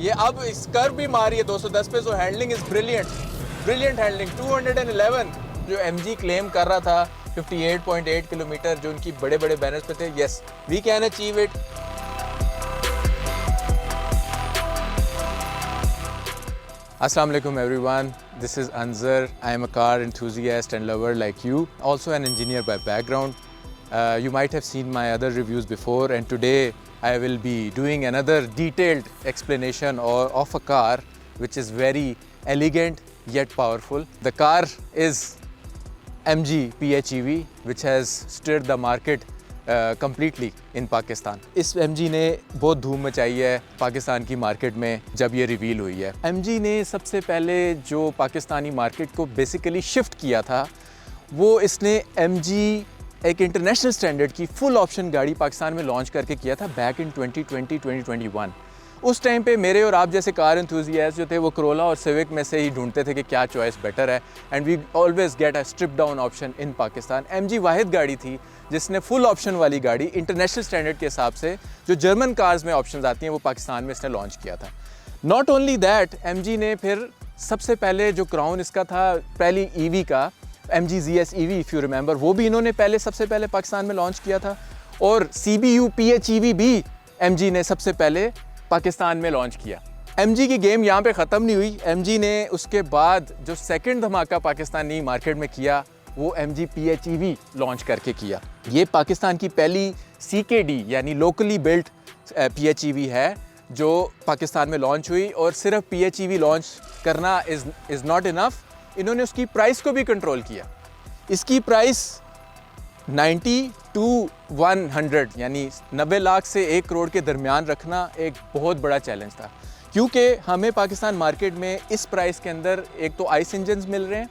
ये अब इस कर्व भी मारी है 210 पे, सो हैंडलिंग इज ब्रिलियंट हैंडलिंग। 211 जो MG क्लेम कर रहा था 58.8 किलोमीटर जो उनकी बड़े बड़े बैनर्स पे थे, yes we can achieve it. Assalamu alaikum everyone, this is Anzar. I am a car enthusiast and lover like you, also an engineer by background. You might have seen my other reviews before, and today I will be doing another detailed explanation of a car which is very elegant yet powerful. The car is MG PHEV which has stirred the market completely in Pakistan. इस MG ने बहुत धूम मचाई है पाकिस्तान की market में जब ये रिवील हुई है। MG ने सबसे पहले जो पाकिस्तानी मार्केट को बेसिकली शिफ्ट किया था वो इसने MG एक इंटरनेशनल स्टैंडर्ड की फुल ऑप्शन गाड़ी पाकिस्तान में लॉन्च करके किया था बैक इन 2020-2021। उस टाइम पे मेरे और आप जैसे कार एंथुसियास्ट जो थे वो करोला और सिविक में से ही ढूंढते थे कि क्या चॉइस बेटर है, and we always get a strip down option in Pakistan. MG वाहिद गाड़ी थी जिसने फुल ऑप्शन वाली गाड़ी इंटरनेशनल स्टैंडर्ड के हिसाब से जो जर्मन कार्स में ऑप्शंस आती हैं वो पाकिस्तान में इसने लॉन्च किया था। नॉट ओनली दैट, MG ने फिर सबसे पहले जो क्राउन इसका था पहली EV का MG ZS EV if you remember, वो भी इन्होंने सबसे पहले पाकिस्तान में लॉन्च किया था, और CBU PHEV भी MG ने सबसे पहले पाकिस्तान में लॉन्च किया। MG की गेम यहाँ पे ख़त्म नहीं हुई। MG ने उसके बाद जो सेकंड धमाका पाकिस्तानी मार्केट में किया वो MG PHEV लॉन्च करके किया। ये पाकिस्तान की पहली CKD यानी लोकली बिल्ट PHEV है जो पाकिस्तान में लॉन्च हुई, और सिर्फ PHEV लॉन्च करना इज़ नॉट इनफ, इन्होंने उसकी प्राइस को भी कंट्रोल किया। इसकी प्राइस 90 to 100 यानी 90 लाख से 1 करोड़ के दरमियान रखना एक बहुत बड़ा चैलेंज था, क्योंकि हमें पाकिस्तान मार्केट में इस प्राइस के अंदर एक तो आइस इंजन्स मिल रहे हैं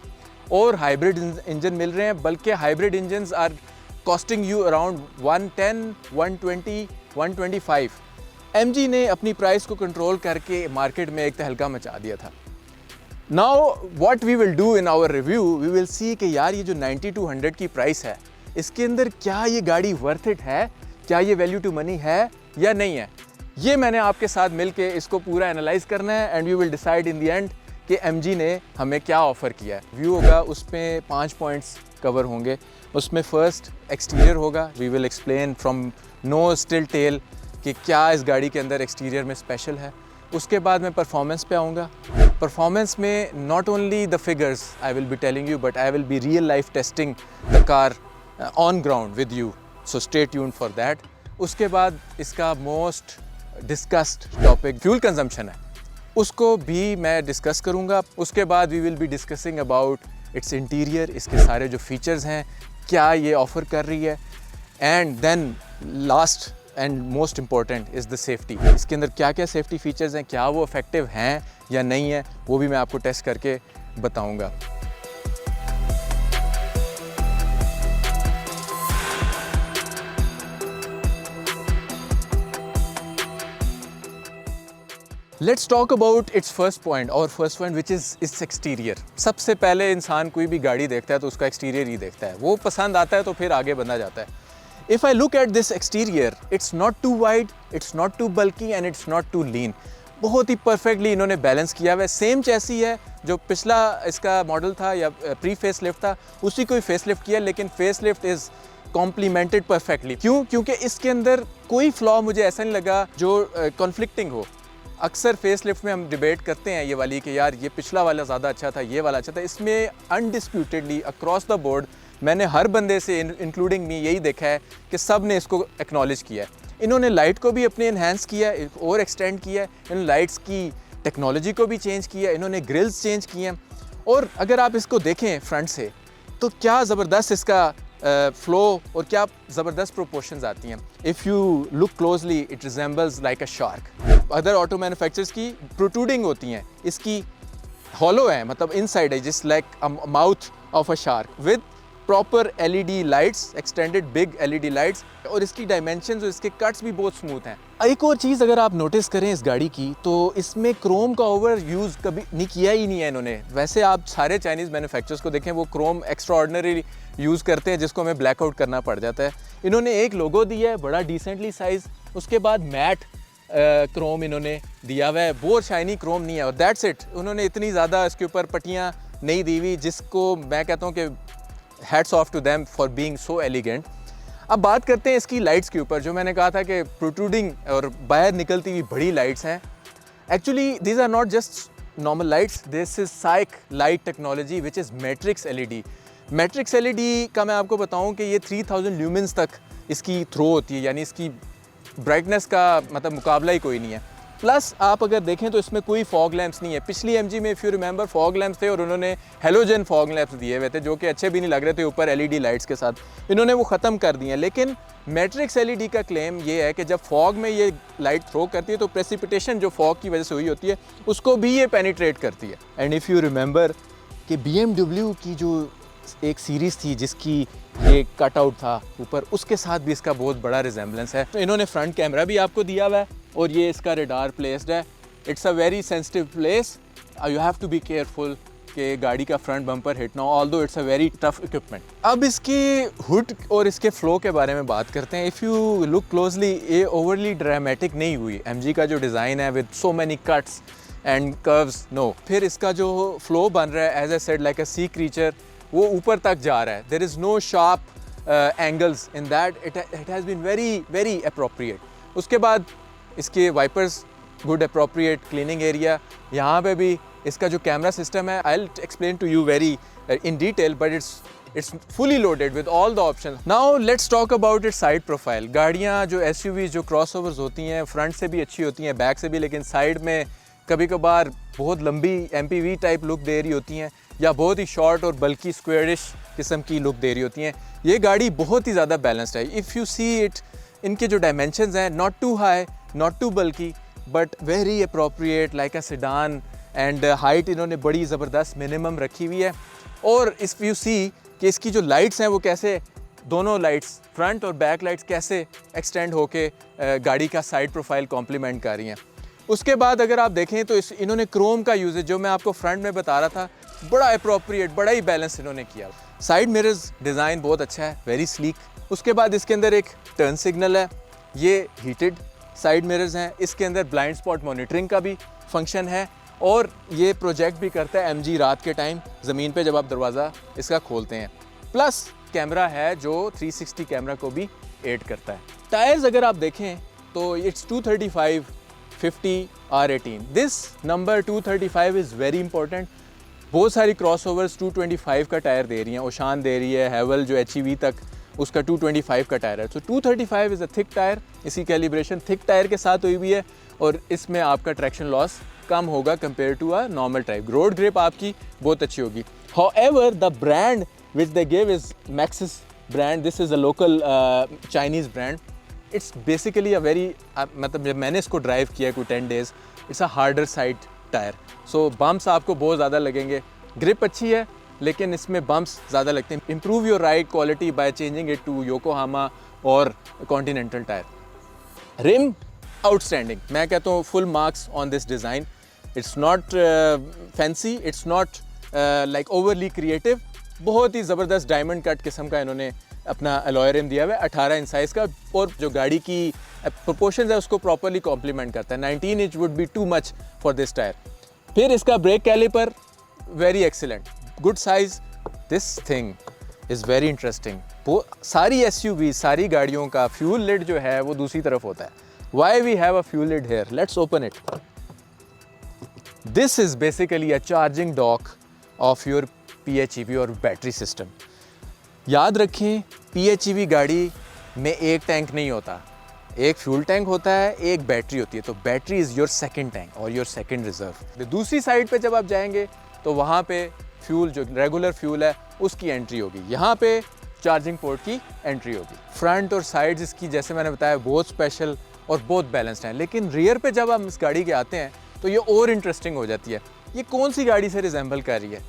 और हाइब्रिड इंजन मिल रहे हैं, बल्कि hybrid engines are costing you around 110, 120, 125। MG ने अपनी प्राइस को कंट्रोल करके मार्केट में एक तहलका मचा दिया था। Now what we will do in our review, we will see कि यार ये जो 90 to 100 की प्राइस है इसके अंदर क्या ये गाड़ी वर्थ इट है, क्या ये वैल्यू टू मनी है या नहीं है। ये मैंने आपके साथ मिलके इसको पूरा एनालाइज करना है, and we will decide in the end कि MG ने हमें क्या ऑफ़र किया है। व्यू होगा, उसमें 5 पॉइंट्स कवर होंगे। उसमें फर्स्ट एक्सटीरियर होगा, we will explain from nose till tail कि क्या इस गाड़ी के अंदर एक्सटीरियर में स्पेशल है। उसके बाद मैं परफॉर्मेंस पे आऊँगा। परफॉर्मेंस में not only the figures I will be telling you, but I will be real life testing the car on ground with you, so stay tuned for that. उसके बाद इसका most discussed topic fuel consumption है, उसको भी मैं discuss करूँगा। उसके बाद we will be discussing about its interior, इसके सारे जो फीचर्स हैं क्या ये ऑफ़र कर रही है, and then last and most important is the safety. इसके अंदर क्या क्या सेफ्टी फीचर्स हैं, क्या वो इफ़ेक्टिव हैं या नहीं है, वो भी मैं आपको टेस्ट करके बताऊँगा। Let's talk about its first point, और first point which is its exterior. सबसे पहले इंसान कोई भी गाड़ी देखता है तो उसका एक्सटीरियर ही देखता है, वो पसंद आता है तो फिर आगे बढ़ना जाता है। If I look at this exterior, it's not too wide, it's not too bulky and it's not too lean. बहुत ही परफेक्टली इन्होंने बैलेंस किया हुआ है। सेम चैसी है जो पिछला इसका मॉडल था या प्री फेस लिफ्ट था, उसी को ही फेस लिफ्ट किया, लेकिन face lift is complimented perfectly. क्यों? क्योंकि इसके अंदर कोई फ्लॉ मुझे ऐसा नहीं लगा जो कॉन्फ्लिक्टिंग हो। अक्सर फेस लिफ्ट में हम डिबेट करते हैं ये वाली कि यार ये पिछला वाला ज़्यादा अच्छा था, ये वाला अच्छा था। इसमें अनडिस्प्यूटेडली अक्रॉस द बोर्ड मैंने हर बंदे से इंक्लूडिंग मी यही देखा है कि सब ने इसको एक्नॉलेज किया है। इन्होंने लाइट को भी अपने इन्हेंस किया है और एक्सटेंड किया है, इन्होंने लाइट्स की टेक्नोलॉजी को भी चेंज किया, इन्होंने ग्रिल्स चेंज किए हैं। और अगर आप इसको देखें फ्रंट से तो क्या ज़बरदस्त इसका फ्लो और क्या ज़बरदस्त प्रोपोर्शंस आती हैं। If you look closely it resembles like a shark. Other auto manufacturers की प्रोट्रूडिंग होती हैं, इसकी हॉलो है, मतलब इनसाइड है, just like a mouth of a shark with proper LED lights, extended big LED lights, और इसकी डायमेंशंस और इसके कट्स भी बहुत स्मूथ हैं। एक और चीज़ अगर आप नोटिस करें इस गाड़ी की तो इसमें क्रोम का ओवर यूज़ कभी नहीं किया ही नहीं है इन्होंने। वैसे आप सारे चाइनीज़ मैन्युफैक्चरर्स को देखें वो क्रोम एक्स्ट्रा ऑर्डिनरी यूज़ करते हैं जिसको हमें ब्लैकआउट करना पड़ जाता है। इन्होंने एक लोगो दिया है बड़ा डिसेंटली साइज़, उसके बाद मैट क्रोम इन्होंने दिया हुआ है, बहुत शाइनी क्रोम नहीं है और दैट्स इट। उन्होंने इतनी ज़्यादा इसके ऊपर पट्टियाँ नहीं दी हुई, जिसको मैं कहता हूँ कि hats off to them for being so elegant. अब बात करते हैं इसकी लाइट्स के ऊपर। जो मैंने कहा था कि प्रोट्रूडिंग और बाहर निकलती हुई बड़ी लाइट्स हैं, actually these are not just normal lights, this is psych light technology which is matrix LED. Matrix LED का मैं आपको बताऊं कि ये 3000 ल्यूमेंस तक इसकी थ्रो होती है, यानी इसकी ब्राइटनेस का मतलब मुकाबला ही कोई नहीं है। प्लस आप अगर देखें तो इसमें कोई फॉग लैंप्स नहीं है। पिछली एमजी में if you remember fog lamps थे और उन्होंने हेलोजन फॉग लैंप्स दिए हुए थे जो कि अच्छे भी नहीं लग रहे थे ऊपर एलईडी लाइट्स के साथ। इन्होंने वो ख़त्म कर दिए हैं। लेकिन मैट्रिक्स एलईडी का क्लेम ये है कि जब फॉग में ये लाइट थ्रो करती है तो प्रेसिपिटेशन जो फॉग की वजह से हुई होती है उसको भी ये पेनिट्रेट करती है। एंड इफ़ यू रिमेंबर कि BMW की जो एक सीरीज़ थी जिसकी ये कट आउट था ऊपर, उसके साथ भी इसका बहुत बड़ा रिजेंबलेंस है। तो इन्होंने फ्रंट कैमरा भी आपको दिया हुआ है और ये इसका रडार प्लेस्ड है। It's a very sensitive place, you have to be careful कि गाड़ी का फ्रंट बम्पर हिट ना हो, although it's a very tough equipment. अब इसके हुड और इसके फ्लो के बारे में बात करते हैं। इफ़ यू लुक क्लोजली, ये ओवरली ड्रामेटिक नहीं हुई। MG का जो डिज़ाइन है with so many cuts and curves, no. फिर इसका जो फ्लो बन रहा है as I said like a sea creature, वो ऊपर तक जा रहा है। There is no sharp angles in that, it has been very very appropriate. उसके बाद इसके wipers good appropriate, cleaning area. यहाँ पे भी इसका जो कैमरा सिस्टम है, I will explain to you very in detail, but it's fully loaded with all the option. Now let's talk about its side profile. गाड़ियाँ जो SUVs जो crossovers होती हैं, फ्रंट से भी अच्छी होती हैं, बैक से भी, लेकिन साइड में कभी कभार बहुत लंबी MPV टाइप लुक दे रही होती हैं या बहुत ही शॉर्ट और बल्कि स्क्वेयरिश किस्म की लुक दे रही होती हैं। ये गाड़ी बहुत ही ज़्यादा बैलेंस्ड है। इफ़ यू सी इट, इनके जो डायमेंशंस हैं, not too high not too bulky, but very appropriate like a sedan. And height इन्होंने बड़ी ज़बरदस्त मिनिमम रखी हुई है। और इफ़ यू सी कि इसकी जो लाइट्स हैं वो कैसे, दोनों लाइट्स फ्रंट और बैक लाइट्स कैसे एक्सटेंड होके गाड़ी का साइड प्रोफाइल कॉम्प्लीमेंट कर रही हैं। उसके बाद अगर आप देखें तो इन्होंने क्रोम का यूज़, जो मैं आपको फ्रंट में बता रहा था, बड़ा अप्रोप्रिएट, बड़ा ही बैलेंस इन्होंने किया। साइड मिरर्स डिज़ाइन बहुत अच्छा है, वेरी स्लीक। उसके बाद इसके अंदर एक टर्न सिग्नल है, ये हीटेड साइड मिरर्स हैं। इसके अंदर ब्लाइंड स्पॉट मॉनिटरिंग का भी फंक्शन है और ये प्रोजेक्ट भी करता है MG रात के टाइम ज़मीन पे जब आप दरवाज़ा इसका खोलते हैं। प्लस कैमरा है जो 360 कैमरा को भी एड करता है। टायर्स अगर आप देखें तो it's 235 50 R18। This number 235 is very important. बहुत सारी क्रॉसओवर्स 225 का टायर दे रही हैं, ओशान दे रही है, हैवल जो HEV तक उसका 225 का टायर है। तो 235 इज़ अ थिक टायर। इसी कैलिब्रेशन थिक टायर के साथ हुई हुई है और इसमें आपका ट्रैक्शन लॉस कम होगा compare to a normal type. Road grip आपकी बहुत अच्छी होगी। However the brand which they give is Maxxis brand. This is a local Chinese brand. It's basically a very, मतलब जब मैंने इसको ड्राइव किया कोई 10 days, it's a harder side tyre. So bumps आपको बहुत ज़्यादा लगेंगे। ग्रिप अच्छी है लेकिन इसमें बम्प्स ज़्यादा लगते हैं। Improve your ride quality by changing it to Yokohama और कॉन्टिनेंटल टायर। रिम आउटस्टैंडिंग, मैं कहता हूँ full marks on this design. It's not fancy, it's not like overly creative. बहुत ही ज़बरदस्त डायमंड कट किस्म का इन्होंने अपना अलॉय रिम दिया हुआ है, 18 इंच साइज़ का, और जो गाड़ी की प्रोपोर्शंस है उसको प्रॉपर्ली कॉम्प्लीमेंट करता है। 19 inch would be too much for this tyre. फिर इसका brake calliper very excellent, good size. This thing is very interesting. वो सारी SUV, सारी गाड़ियों का फ्यूल लिड जो है वो दूसरी तरफ होता है। Why we have a fuel lid here? Let's open it. This is basically a charging dock of your PHEV और बैटरी सिस्टम। याद रखें, PHEV गाड़ी में एक टैंक नहीं होता, एक फ्यूल टैंक होता है, एक बैटरी होती है। तो battery is your second tank और योर सेकंड रिजर्व। दूसरी साइड पे जब आप जाएंगे तो वहाँ पे फ्यूल जो रेगुलर फ्यूल है उसकी एंट्री होगी, यहाँ पे चार्जिंग पोर्ट की एंट्री होगी। फ्रंट और साइड्स इसकी जैसे मैंने बताया बहुत स्पेशल और बहुत बैलेंस्ड हैं। लेकिन रियर पे जब हम इस गाड़ी के आते हैं तो ये और इंटरेस्टिंग हो जाती है। ये कौन सी गाड़ी से रिजेंबल कर रही है?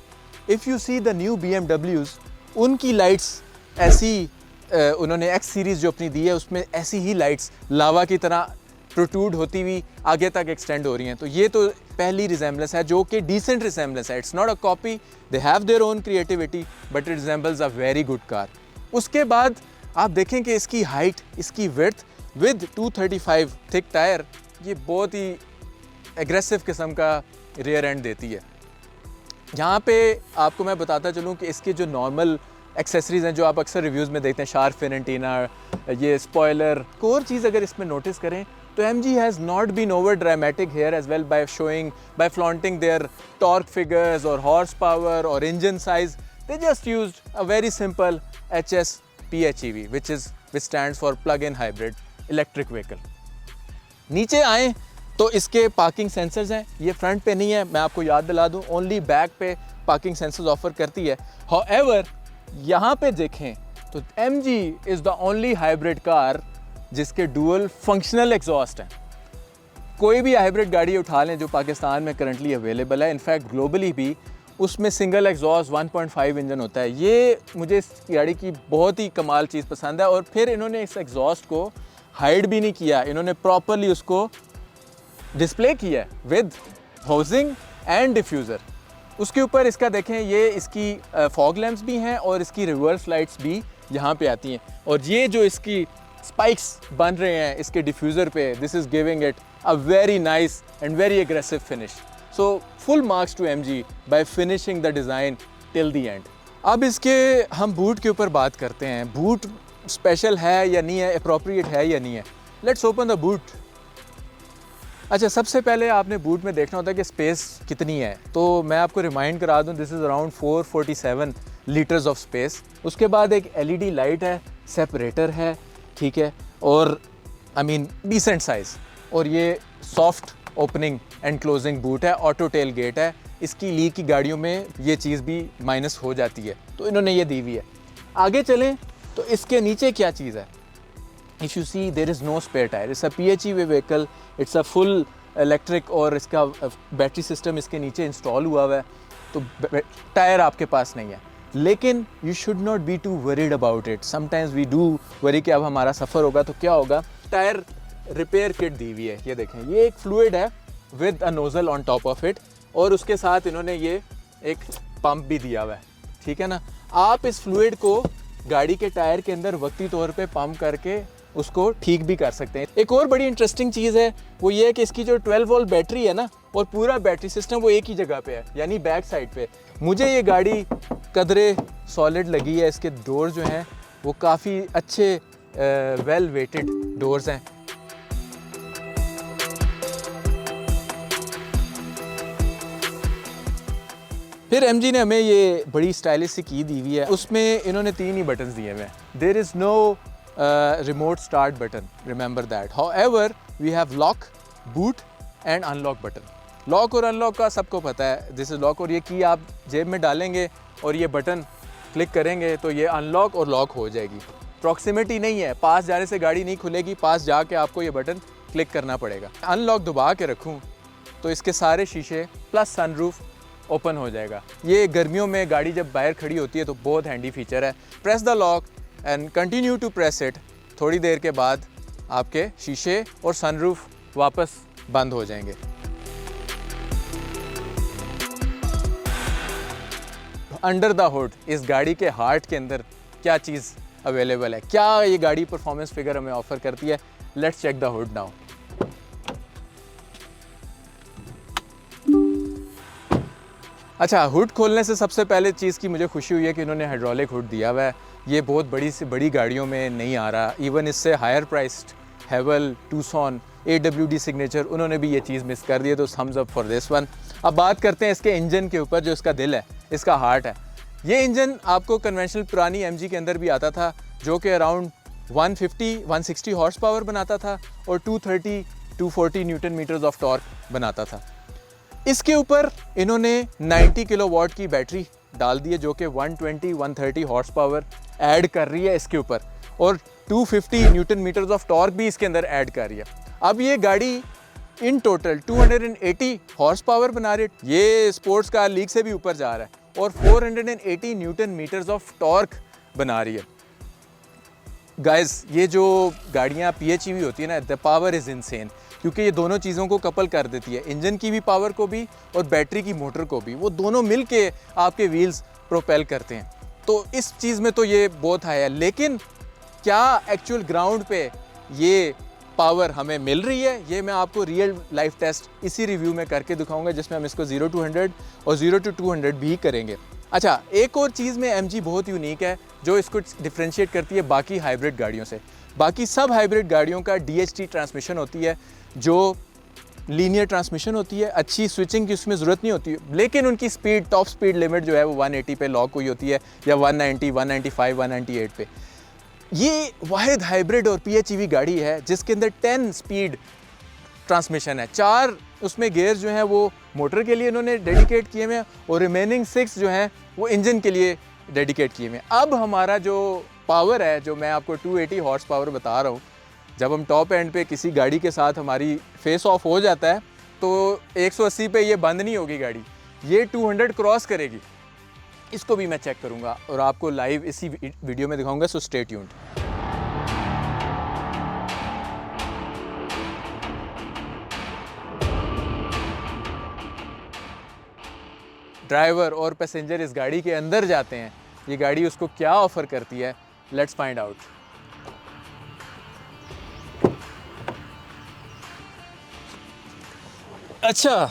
If you see the new BMWs, उनकी लाइट्स ऐसी उन्होंने X सीरीज़ जो अपनी दी है उसमें ऐसी ही लाइट्स लावा की तरह प्रोट्रूड होती हुई आगे तक एक्सटेंड हो रही हैं। तो ये तो पहली रिजेंबलेंस है जो कि डिसेंट रिजेंबलेंस है। It's not a copy, they have their own creativity, but it resembles a very good car. उसके बाद आप देखें कि इसकी हाइट, इसकी विड्थ विद 235 थिक टायर, ये बहुत ही एग्रेसिव किस्म का रियर एंड देती है। यहाँ पे आपको मैं बताता चलूँ कि इसके जो नॉर्मल एक्सेसरीज़ हैं जो आप अक्सर रिव्यूज़ में देखते हैं, शार्क फिन एंटीना, ये स्पॉयलर, एक और चीज़ अगर इसमें नोटिस करें तो MG has not been over dramatic here as well by flaunting their torque figures or horsepower or engine size. They just used a very simple HS PHEV which stands for plug-in hybrid electric vehicle. नीचे आए तो इसके parking sensors हैं, ये front पे नहीं है, मैं आपको याद दिला दूं, ओनली बैक पे पार्किंग सेंसर्स ऑफर करती है। However, यहाँ पे देखें तो MG is the only hybrid car जिसके डुअल फंक्शनल एग्जॉस्ट हैं। कोई भी हाइब्रिड गाड़ी उठा लें जो पाकिस्तान में करंटली अवेलेबल है, इनफैक्ट ग्लोबली भी, उसमें सिंगल एग्जॉस्ट 1.5 इंजन होता है। ये मुझे इस गाड़ी की बहुत ही कमाल चीज़ पसंद है। और फिर इन्होंने इस एग्जॉस्ट को हाइड भी नहीं किया, इन्होंने प्रॉपरली उसको डिस्प्ले किया है विद हाउसिंग एंड डिफ्यूज़र। उसके ऊपर इसका देखें, ये इसकी फॉग लैंप्स भी हैं और इसकी रिवर्स लाइट्स भी यहाँ पे आती हैं। और ये जो इसकी स्पाइक्स बन रहे हैं इसके डिफ्यूज़र पे, this is giving it a very nice and very aggressive finish. So full marks to MG by finishing the design till the end. अब इसके हम बूट के ऊपर बात करते हैं, बूट स्पेशल है या नहीं है, अप्रोप्रिएट है या नहीं है। Let's open the boot. अच्छा, सबसे पहले आपने बूट में देखना होता है कि स्पेस कितनी है, तो मैं आपको रिमाइंड करा दूं, this is around 447 litres of space. उसके बाद एक LED लाइट है, सेपरेटर है, ठीक है, और आई मीन डिसेंट साइज़। और ये soft opening and closing boot है, ऑटो टेल गेट है। इसकी ली की गाड़ियों में ये चीज़ भी माइनस हो जाती है, तो इन्होंने ये दी हुई है। आगे चलें तो इसके नीचे क्या चीज़ है। If you see, there is no spare tire. It's a PHEV vehicle. It's a full electric और इसका बैटरी सिस्टम इसके नीचे इंस्टॉल हुआ है, तो टायर आपके पास नहीं है। लेकिन you should not be too worried about it. Sometimes we do worry कि अब हमारा सफ़र होगा तो क्या होगा। टायर रिपेयर किट दी हुई है, ये देखें, ये एक फ्लूइड है with a nozzle on top of it, और उसके साथ इन्होंने ये एक पंप भी दिया हुआ है, ठीक है ना। आप इस फ्लूइड को गाड़ी के टायर के अंदर वक्ती तौर पे पंप करके उसको ठीक भी कर सकते हैं। एक और बड़ी इंटरेस्टिंग चीज़ है, वो ये है कि इसकी जो 12 वोल्ट बैटरी है ना, और पूरा बैटरी सिस्टम वो एक ही जगह पे है, यानी बैक साइड पे। मुझे ये गाड़ी कदरे सॉलिड लगी है, इसके डोर जो हैं वो काफ़ी अच्छे वेल वेटेड डोर्स हैं। फिर MG ने हमें ये बड़ी स्टाइलिश सी की दी हुई है, उसमें इन्होंने 3 ही बटन्स दिए हुए हैं। There is no remote start button, remember that. However, we have lock, boot and unlock button. Lock और अनलॉक का सबको पता है, दिस इज़ लॉक, और ये की आप जेब में डालेंगे और ये बटन क्लिक करेंगे तो ये अनलॉक और लॉक हो जाएगी। प्रॉक्सिमिटी नहीं है, पास जाने से गाड़ी नहीं खुलेगी, पास जाके आपको ये बटन क्लिक करना पड़ेगा। अनलॉक दबा के रखूँ तो इसके सारे शीशे प्लस सनरूफ ओपन हो जाएगा। ये गर्मियों में गाड़ी जब बाहर खड़ी होती है तो बहुत हैंडी फीचर है। Press the lock and continue to press it. थोड़ी देर के बाद आपके शीशे और सनरूफ वापस बंद हो जाएंगे। अंडर द हुड, इस गाड़ी के हार्ट के अंदर क्या चीज़ अवेलेबल है, क्या ये गाड़ी परफॉर्मेंस फिगर हमें ऑफर करती है। Let's check the hood now. अच्छा, हुड खोलने से सबसे पहले चीज़ की मुझे खुशी हुई है कि इन्होंने हाइड्रोलिक हुड दिया हुआ है। ये बहुत बड़ी से बड़ी गाड़ियों में नहीं आ रहा। इवन इससे higher priced Haval, Tucson, AWD signature, उन्होंने भी ये चीज़ मिस कर दी है, तो thumbs up for this one. अब बात करते हैं इसके इंजन के ऊपर, जो इसका दिल है, इसका हार्ट है। ये इंजन आपको कन्वेंशनल पुरानी MG के अंदर भी आता था, जो कि अराउंड 150-160 हॉर्स पावर बनाता था और 230-240 न्यूटन मीटर्स ऑफ टॉर्क बनाता था। इसके ऊपर इन्होंने 90 किलोवाट की बैटरी डाल दी है, जो कि 120-130 हॉर्स पावर ऐड कर रही है इसके ऊपर, और 250 न्यूटन मीटर्स ऑफ टॉर्क भी इसके अंदर ऐड कर रही है। अब ये गाड़ी इन टोटल 280 हॉर्स पावर बना रही है, ये स्पोर्ट्स कार लीग से भी ऊपर जा रहा है, और 480 न्यूटन मीटर्स ऑफ टॉर्क बना रही है। गाइस, ये जो गाड़ियाँ PHEV होती है ना, द पावर इज़ इनसेन, क्योंकि ये दोनों चीज़ों को कपल कर देती है, इंजन की भी पावर को भी और बैटरी की मोटर को भी, वो दोनों मिल के आपके व्हील्स प्रोपेल करते हैं। तो इस चीज़ में तो ये बहुत हाई है, लेकिन क्या एक्चुअल ग्राउंड पे ये पावर हमें मिल रही है, ये मैं आपको रियल लाइफ टेस्ट इसी रिव्यू में करके दिखाऊंगा, जिसमें हम इसको 0 to 100 और 0 to 200 भी करेंगे। अच्छा, एक और चीज़ में MG बहुत यूनिक है जो इसको डिफ्रेंशिएट करती है बाकी हाइब्रिड गाड़ियों से। बाकी सब हाइब्रिड गाड़ियों का DHT ट्रांसमिशन होती है, जो लीनियर ट्रांसमिशन होती है, अच्छी स्विचिंग की उसमें ज़रूरत नहीं होती है, लेकिन उनकी स्पीड, टॉप स्पीड लिमिट जो है वो 180 पे लॉक हुई होती है, या 190, 195, 198 पे। ये वाहिद हाइब्रिड और PHEV गाड़ी है जिसके अंदर 10 स्पीड ट्रांसमिशन है। 4 उसमें गियर जो हैं वो मोटर के लिए इन्होंने डेडिकेट किए हुए हैं, और रिमेनिंग 6 जो हैं वो इंजन के लिए डेडिकेट किए हुए हैं। अब हमारा जो पावर है, जो मैं आपको 280 हॉर्स पावर बता रहा हूँ, जब हम टॉप एंड पे किसी गाड़ी के साथ हमारी फेस ऑफ हो जाता है तो 180 पे ये बंद नहीं होगी गाड़ी, ये 200 क्रॉस करेगी। इसको भी मैं चेक करूंगा और आपको लाइव इसी वीडियो में दिखाऊंगा, सो स्टे ट्यून्ड। ड्राइवर और पैसेंजर इस गाड़ी के अंदर जाते हैं, ये गाड़ी उसको क्या ऑफर करती है, लेट्स फाइंड आउट। अच्छा,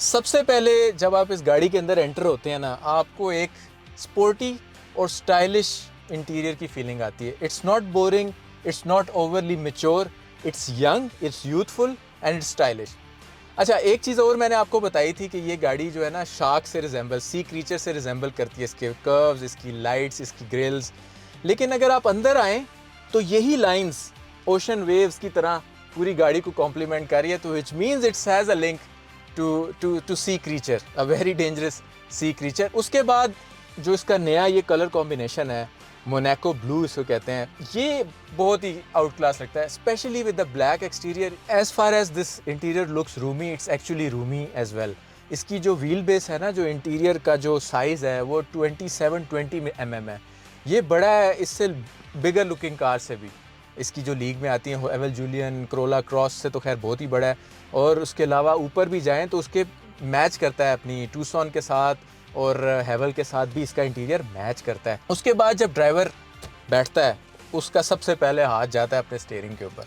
सबसे पहले जब आप इस गाड़ी के अंदर एंटर होते हैं ना, आपको एक स्पोर्टी और स्टाइलिश इंटीरियर की फीलिंग आती है। It's not boring, it's not overly mature, it's young, it's youthful and it's stylish. अच्छा, एक चीज़ और मैंने आपको बताई थी कि ये गाड़ी जो है ना शार्क से रिजेंबल, सी क्रीचर से रिजेंबल करती है, इसके कर्व्स, इसकी लाइट्स, इसकी ग्रिल्स। लेकिन अगर आप अंदर आएँ तो यही लाइंस ओशन वेव्स की तरह पूरी गाड़ी को कॉम्प्लीमेंट कर रही है, तो which means it's has a link to sea creature, a very dangerous sea creature. उसके बाद जो इसका नया ये कलर कॉम्बिनेशन है, मोनाको ब्लू इसको कहते हैं, ये बहुत ही आउट क्लास लगता है, specially with the black exterior. As far as this interior looks roomy, it's actually roomy as well. इसकी जो व्हील बेस है ना, जो इंटीरियर का जो साइज़ है वो 27-20 mm है। ये बड़ा है इससे बिगर लुकिंग कार से भी। इसकी जो लीग में आती हैं एवल जूलियन, क्रोला क्रॉस से तो खैर बहुत ही बड़ा है, और उसके अलावा ऊपर भी जाएं तो उसके मैच करता है अपनी टूसॉन के साथ, और हेवल के साथ भी इसका इंटीरियर मैच करता है। उसके बाद जब ड्राइवर बैठता है उसका सबसे पहले हाथ जाता है अपने स्टीयरिंग के ऊपर।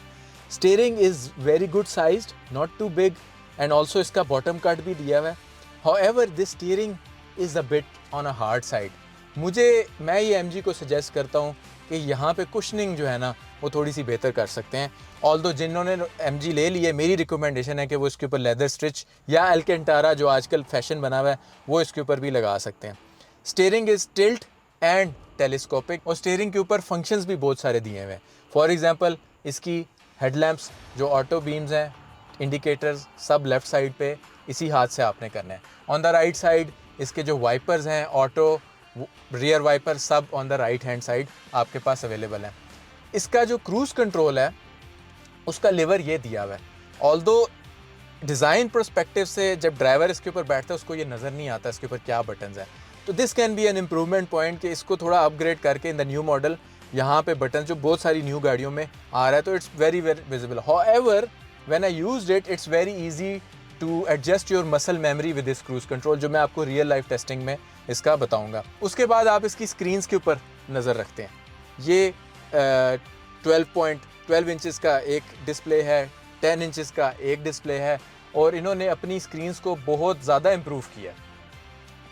Steering is very good sized, not too big, and also इसका बॉटम कट भी दिया हुआ है। However this steering is a bit on a hard side. मैं ये MG को सजेस्ट करता हूँ कि यहाँ पे कुशनिंग जो है ना वो थोड़ी सी बेहतर कर सकते हैं। ऑल्दो जिन्होंने MG ले ली है, मेरी रिकमेंडेशन है कि वो इसके ऊपर लेदर स्ट्रिच या अल्केंटारा, जो आजकल फैशन बना हुआ है, वो इसके ऊपर भी लगा सकते हैं। Steering is tilt and telescopic, और स्टीयरिंग के ऊपर फंक्शंस भी बहुत सारे दिए हुए हैं। फॉर एग्जांपल इसकी हेडलैम्प्स जो ऑटो बीम्स हैं, इंडिकेटर्स सब लेफ़्ट साइड पे इसी हाथ से आपने करना है। ऑन द राइट साइड इसके जो वाइपर्स हैं, ऑटो रियर वाइपर, सब on the right hand side आपके पास अवेलेबल है। इसका जो क्रूज़ कंट्रोल है उसका लीवर ये दिया हुआ है। ऑल्दो डिज़ाइन पर्सपेक्टिव से जब ड्राइवर इसके ऊपर बैठता है उसको ये नज़र नहीं आता इसके ऊपर क्या बटन्स हैं, तो this can be an improvement point कि इसको थोड़ा अपग्रेड करके इन द न्यू मॉडल यहाँ पे बटन जो बहुत सारी न्यू गाड़ियों में आ रहा है, तो it's very very visible. However when I used it, it's very easy to adjust your muscle memory with this cruise control, जो मैं आपको रियल लाइफ टेस्टिंग में इसका बताऊंगा। उसके बाद आप इसकी स्क्रीन्स के ऊपर नज़र रखते हैं। ये 12 इंचज़ का एक डिस्प्ले है, 10 इंचज़ का एक डिस्प्ले है, और इन्होंने अपनी स्क्रीन्स को बहुत ज़्यादा इम्प्रूव किया।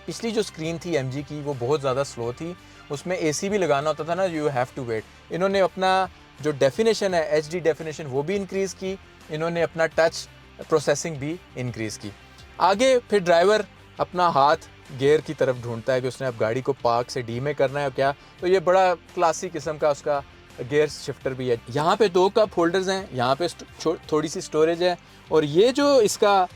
पिछली जो स्क्रीन थी MG की वो बहुत ज़्यादा स्लो थी, उसमें AC भी लगाना होता था ना, यू हैव टू वेट। इन्होंने अपना जो डेफिनेशन है HD डेफिनेशन वो भी इंक्रीज़ की, इन्होंने अपना टच प्रोसेसिंग भी इंक्रीज़ की। आगे फिर ड्राइवर अपना हाथ गियर की तरफ ढूंढता है कि उसने अब गाड़ी को पार्क से D में करना है क्या, तो ये बड़ा क्लासिक किस्म का उसका गियर शिफ्टर भी है। यहाँ पे 2 कप होल्डर्स हैं, यहाँ पे थोड़ी सी स्टोरेज है, और ये जो इसका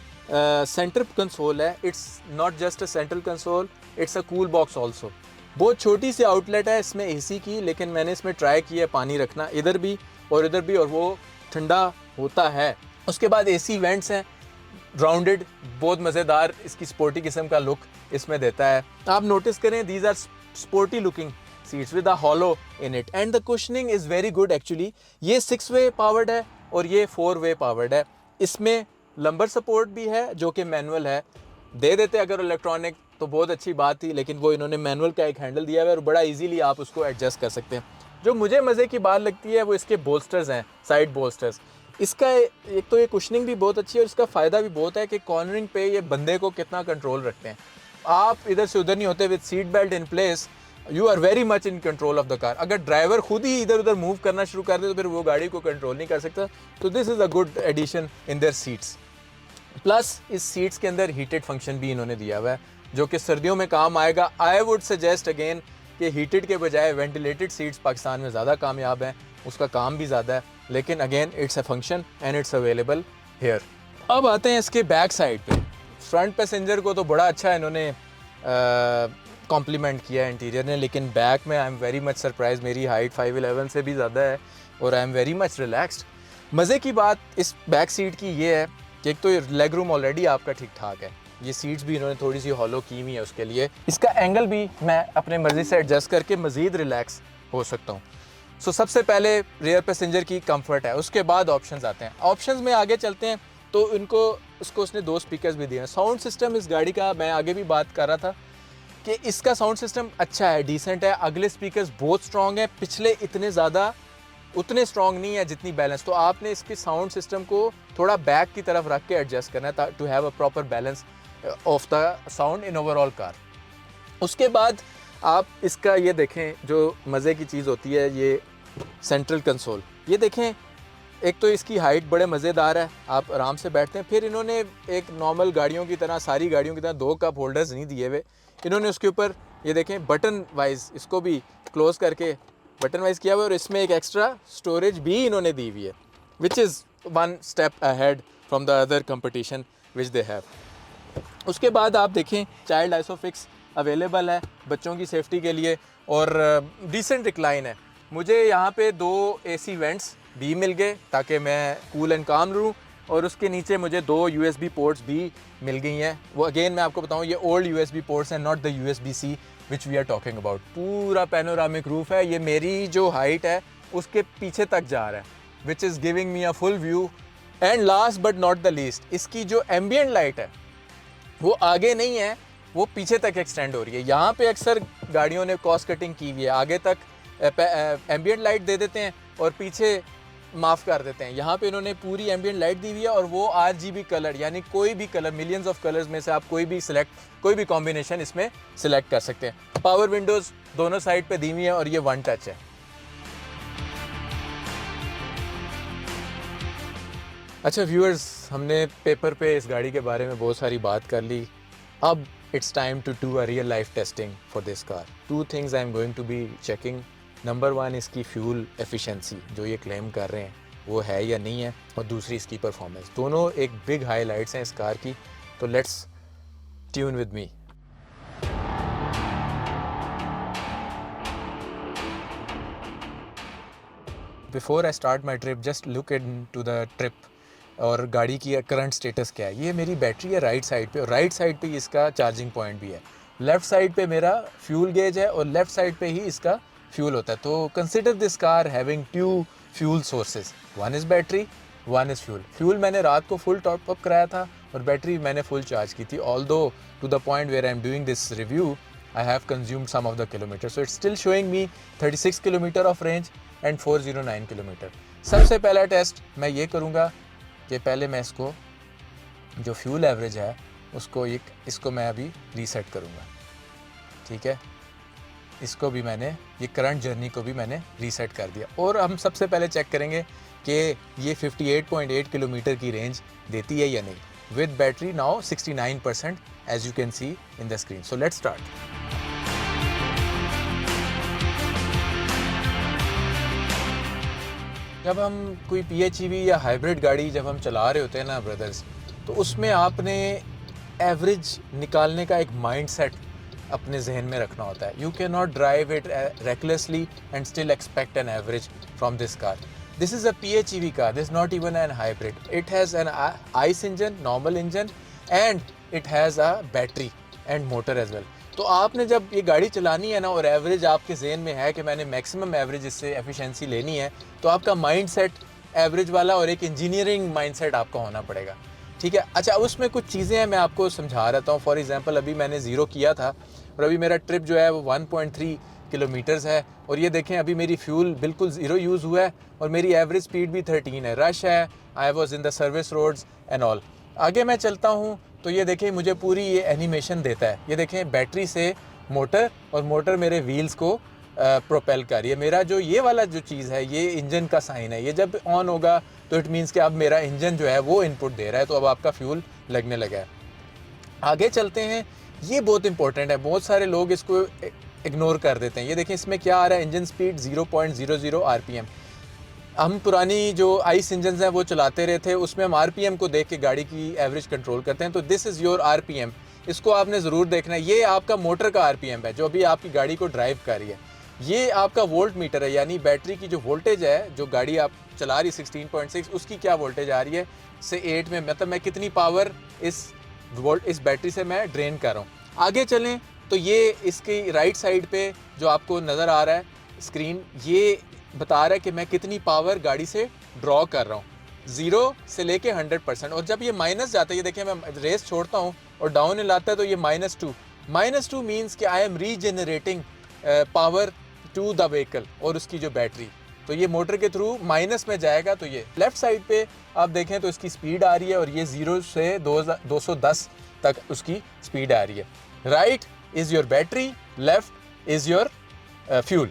सेंटर कंसोल है, it's not just a central console, it's a cool box also. बहुत छोटी सी आउटलेट है इसमें AC की, लेकिन मैंने इसमें ट्राई किया पानी रखना इधर भी और इधर भी, और वो ठंडा होता है। उसके बाद AC वेंट्स हैं, राउंडेड, बहुत मज़ेदार इसकी स्पोर्टी किस्म का लुक इसमें देता है। आप नोटिस करें, these are sporty looking seats with a hollow in it, and the cushioning is very good actually. ये 6 वे पावर्ड है और ये 4 वे पावर्ड है। इसमें लंबर सपोर्ट भी है जो कि मैनुअल है, दे देते अगर इलेक्ट्रॉनिक तो बहुत अच्छी बात थी, लेकिन वो इन्होंने मैनुअल का एक हैंडल दिया हुआ है और बड़ा इजीली आप उसको एडजस्ट कर सकते हैं। जो मुझे मज़े की बात लगती है वो इसके बोल्स्टर्स हैं, साइड बोल्स्टर्स। इसका एक तो ये कुशनिंग भी बहुत अच्छी है और इसका फ़ायदा भी बहुत है कि कॉर्नरिंग पे ये बंदे को कितना कंट्रोल रखते हैं। आप इधर से उधर नहीं होते, with seat belt in place you are very much in control of the car. अगर ड्राइवर खुद ही इधर उधर मूव करना शुरू कर दे तो फिर वो गाड़ी को कंट्रोल नहीं कर सकता। तो this is a good addition in their seats. Plus इस सीट्स के अंदर हीटेड फंक्शन भी इन्होंने दिया हुआ है जो कि सर्दियों में काम आएगा। आई वुड सजेस्ट अगेन कि हीटेड के बजाय वेंटिलेटेड सीट्स पाकिस्तान में ज़्यादा कामयाब हैं, उसका काम भी ज़्यादा है, लेकिन again it's a function and it's available hair. अब आते हैं इसके बैक साइड पे। फ्रंट पैसेंजर को तो बड़ा अच्छा इन्होंने कॉम्प्लीमेंट किया है इंटीरियर ने, लेकिन बैक में I am very much surprise. मेरी हाइट 5'11" से भी ज़्यादा है और I am very much relaxed. मज़े की बात इस बैक सीट की ये है कि एक तो लेग रूम ऑलरेडी आपका ठीक ठाक है, ये सीट्स भी इन्होंने थोड़ी सी हॉलो की हुई है उसके लिए। इसका एंगल भी मैं अपने मर्ज़ी से एडजस्ट करके मज़ीद रिलैक्स हो सकता हूँ। सो सबसे पहले रियर पैसेंजर की कंफर्ट है, उसके बाद ऑप्शंस आते हैं। ऑप्शंस में आगे चलते हैं तो उसको उसने 2 स्पीकर्स भी दिए हैं। साउंड सिस्टम इस गाड़ी का मैं आगे भी बात कर रहा था कि इसका साउंड सिस्टम अच्छा है, डिसेंट है। अगले स्पीकर्स बहुत स्ट्रॉन्ग है, पिछले इतने ज़्यादा उतने स्ट्रॉन्ग नहीं है जितनी बैलेंस। तो आपने इसके साउंड सिस्टम को थोड़ा बैक की तरफ रख के एडजस्ट करना है to have a proper balance of the sound in overall car. उसके बाद आप इसका ये देखें, जो मज़े की चीज़ होती है ये सेंट्रल कंसोल। ये देखें, एक तो इसकी हाइट बड़े मज़ेदार है, आप आराम से बैठते हैं। फिर इन्होंने एक नॉर्मल गाड़ियों की तरह, सारी गाड़ियों की तरह 2 कप होल्डर्स नहीं दिए हुए। इन्होंने उसके ऊपर ये देखें बटन वाइज इसको भी क्लोज़ करके बटन वाइज किया हुआ है और इसमें एक एक्स्ट्रा स्टोरेज भी इन्होंने दी हुई है, which is 1 step ahead from the other competition which they have. उसके बाद आप देखें चाइल्ड आइसोफिक्स अवेलेबल है बच्चों की सेफ्टी के लिए और डिसेंट रिक्लाइन है। मुझे यहाँ पे 2 AC वेंट्स भी मिल गए ताकि मैं कूल एंड काम रहूँ, और उसके नीचे मुझे 2 USB पोर्ट्स भी मिल गई हैं। वो अगेन मैं आपको बताऊँ ये ओल्ड USB पोर्ट्स हैं, not the USB-C which we are talking about. पूरा पैनोरामिक रूफ है, ये मेरी जो हाइट है उसके पीछे तक जा रहा है, which is giving me a full view. And last but not the least, इसकी जो एम्बियंट लाइट है वो आगे नहीं है, वो पीछे तक एक्सटेंड हो रही है। यहाँ पे अक्सर गाड़ियों ने कॉस्ट कटिंग की हुई है, आगे तक एम्बियंट लाइट दे देते हैं और पीछे माफ़ कर देते हैं। यहाँ पे इन्होंने पूरी एम्बियंट लाइट दी हुई है और वो RGB कलर, यानी कोई भी कलर, मिलियंस ऑफ कलर्स में से आप कोई भी कॉम्बिनेशन इसमें सिलेक्ट कर सकते हैं। पावर विंडोज़ दोनों साइड पे दी हुई है और ये 1 टच है। अच्छा व्यूअर्स, हमने पेपर पे इस गाड़ी के बारे में बहुत सारी बात कर ली। अब it's time to do a real life testing for this car. 2 things I am going to be checking. Number 1 इसकी फ्यूल एफिशिएंसी, जो ये क्लेम कर रहे हैं वो है या नहीं है, और दूसरी इसकी परफॉर्मेंस। दोनों एक बिग हाईलाइट्स हैं इस कार की। तो let's tune with me. Before I start my trip just look into the trip और गाड़ी की करंट स्टेटस क्या है। ये मेरी बैटरी है राइट साइड पे, और राइट साइड पे इसका चार्जिंग पॉइंट भी है। लेफ़्ट साइड पे मेरा फ्यूल गेज है और लेफ़्ट साइड पे ही इसका फ्यूल होता है। तो consider this car having 2 fuel sources, 1 is battery, 1 is fuel. Fuel मैंने रात को फुल टॉप अप कराया था और बैटरी मैंने फुल चार्ज की थी। Although to the point where I am doing this review I have consumed some of the kilometre, so it's still showing me 36 kilometre of range and 409 kilometre. सबसे पहला test मैं ये करूँगा कि पहले मैं इसको जो फ्यूल एवरेज है इसको मैं अभी रीसेट करूँगा, ठीक है। इसको भी मैंने, ये करंट जर्नी को भी मैंने रीसेट कर दिया। और हम सबसे पहले चेक करेंगे कि ये 58.8 किलोमीटर की रेंज देती है या नहीं। With battery now 69% as you can see in the screen. So let's start. जब हम कोई PHEV या हाइब्रिड गाड़ी जब हम चला रहे होते हैं ना ब्रदर्स, तो उसमें आपने एवरेज निकालने का एक माइंडसेट अपने जहन में रखना होता है। You can not drive it recklessly and still expect an average from this car. This is a PHEV car, this is not even an hybrid. It has an ICE engine, normal engine, and it has a battery and motor as well. तो आपने जब ये गाड़ी चलानी है ना और average आपके जहन में है कि मैंने मैक्सिमम एवरेज इससे एफिशिएंसी लेनी है, तो आपका माइंडसेट एवरेज वाला और एक इंजीनियरिंग माइंडसेट आपका होना पड़ेगा, ठीक है। अच्छा, उसमें कुछ चीज़ें हैं, मैं आपको समझा रहता हूँ। फॉर एग्जांपल अभी मैंने 0 किया था और अभी मेरा ट्रिप जो है वो 1.3 किलोमीटर्स है। और ये देखें अभी मेरी फ्यूल बिल्कुल ज़ीरो यूज़ हुआ है और मेरी एवरेज स्पीड भी 13 है। रश है, I was in the service roads and all. आगे मैं चलता हूँ तो ये देखें मुझे पूरी ये एनिमेशन देता है। ये देखें बैटरी से मोटर और मोटर मेरे व्हील्स को प्रोपेल कर रही है। मेरा जो ये वाला जो चीज़ है ये इंजन का साइन है। ये जब ऑन होगा तो इट मीन्स कि अब मेरा इंजन जो है वो इनपुट दे रहा है, तो अब आपका फ्यूल लगने लगा है। आगे चलते हैं, ये बहुत इंपॉर्टेंट है, बहुत सारे लोग इसको इग्नोर कर देते हैं। ये देखें इसमें क्या आ रहा है, इंजन स्पीड 0.00 RPM। हम पुरानी जो आइस इंजन हैं वो चलाते रहे थे, उसमें हम RPM को देख के गाड़ी की एवरेज कंट्रोल करते हैं। तो दिस इज़ योर RPM, इसको आपने ज़रूर देखना है। ये आपका मोटर का RPM है जो अभी आपकी गाड़ी को ड्राइव कर रही है। ये आपका वोल्ट मीटर है, यानी बैटरी की जो वोल्टेज है, जो गाड़ी आप चला रही 16.6 उसकी क्या वोल्टेज आ रही है से 8 में, मतलब मैं कितनी पावर इस बैटरी से मैं ड्रेन कर रहा हूँ। आगे चलें तो ये इसकी राइट साइड पे जो आपको नज़र आ रहा है स्क्रीन, ये बता रहा है कि मैं कितनी पावर गाड़ी से ड्रॉ कर रहा हूँ, 0 से लेके 100%। और जब ये माइनस जाता है, ये देखिए मैं रेस छोड़ता हूँ और डाउन हिल आता है तो ये -2 मीन्स कि I am regenerating power to the vehicle और उसकी जो बैटरी, तो ये मोटर के थ्रू माइनस में जाएगा। तो ये लेफ़्ट साइड पे आप देखें तो इसकी स्पीड आ रही है और ये 0 से 210 तक उसकी स्पीड आ रही है। Right is your battery, left is your fuel.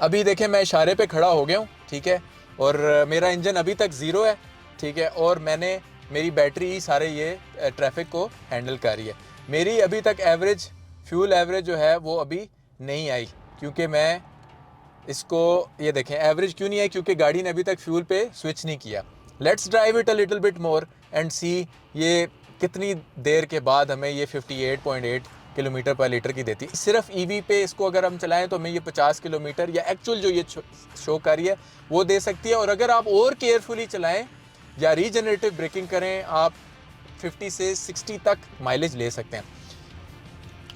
अभी देखें मैं इशारे पे खड़ा हो गया हूँ, ठीक है, और मेरा इंजन अभी तक 0 है, ठीक है, और मेरी बैटरी सारे ये ट्रैफिक को हैंडल कर रही है। मेरी अभी तक एवरेज फ्यूल एवरेज जो है वो अभी नहीं आई, क्योंकि मैं इसको, ये देखें एवरेज क्यों नहीं आई, क्योंकि गाड़ी ने अभी तक फ्यूल पे स्विच नहीं किया। Let's drive it a little bit more and see ये कितनी देर के बाद हमें ये 58.8 किलोमीटर पर लीटर की देती है। सिर्फ ईवी पे इसको अगर हम चलाएं तो हमें ये 50 किलोमीटर या एक्चुअल जो ये शो कर रही है वो दे सकती है। और अगर आप और केयरफुली चलाएं या रीजनरेटिव ब्रेकिंग करें, आप 50 से 60 तक माइलेज ले सकते हैं।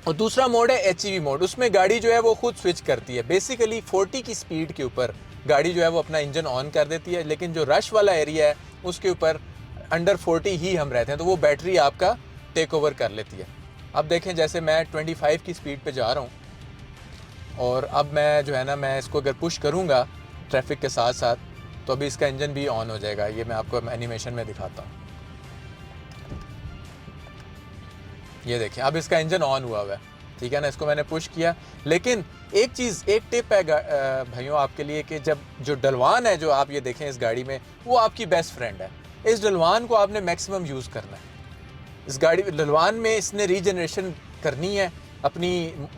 और दूसरा मोड है HEV मोड, उसमें गाड़ी जो है वो खुद स्विच करती है। बेसिकली 40 की स्पीड के ऊपर गाड़ी जो है वो अपना इंजन ऑन कर देती है, लेकिन जो रश वाला एरिया है उसके ऊपर अंडर 40 ही हम रहते हैं, तो वो बैटरी आपका टेक ओवर कर लेती है। अब देखें जैसे मैं 25 की स्पीड पे जा रहा हूँ और अब मैं जो है ना, मैं इसको अगर पुश करूँगा ट्रैफिक के साथ साथ तो अभी इसका इंजन भी ऑन हो जाएगा। ये मैं आपको एनिमेशन में दिखाता हूँ। ये देखिए अब इसका इंजन ऑन हुआ है, ठीक है ना, इसको मैंने पुश किया। लेकिन एक चीज़, एक टिप है भाइयों आपके लिए कि जब जो डलवान है जो आप ये देखें इस गाड़ी में, वो आपकी बेस्ट फ्रेंड है। इस डलवान को आपने मैक्सिमम यूज़ करना है। इस गाड़ी डलवान में इसने रीजनरेशन करनी है, अपनी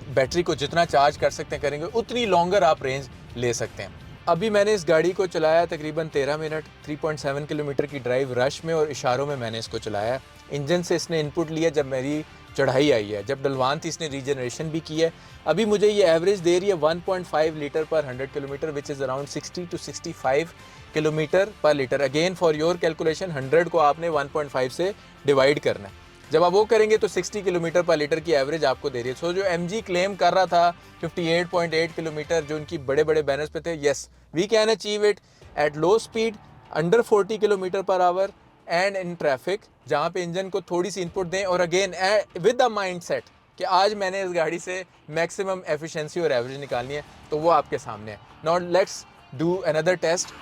बैटरी को जितना चार्ज कर सकते हैं करेंगे, उतनी लॉन्गर आप रेंज ले सकते हैं। अभी मैंने इस गाड़ी को चलाया तकरीबन 13 मिनट, 3.7 किलोमीटर की ड्राइव रश में और इशारों में मैंने इसको चलाया। इंजन से इसने इनपुट लिया जब मेरी चढ़ाई आई है, जब डलवान थी इसने रीजनरेशन भी की है। अभी मुझे ये एवरेज दे रही है 1.5 litre per 100 kilometre, which is around 60 to 65 kilometre per litre. Again for your calculation 100 को आपने 1.5 से डिवाइड करना है। जब आप वो करेंगे तो 60 किलोमीटर पर लीटर की एवरेज आपको दे रही है। सो जो MG क्लेम कर रहा था 58.8 किलोमीटर जो उनकी बड़े बड़े बैनर्स पे थे, yes we can achieve it at low speed under 40 kilometre per hour and in traffic, जहाँ पे इंजन को थोड़ी सी इनपुट दें और again with the mind set कि आज मैंने इस गाड़ी से मैक्सिमम एफिशिएंसी और एवरेज निकालनी है, तो वो आपके सामने है। Now let's do another test.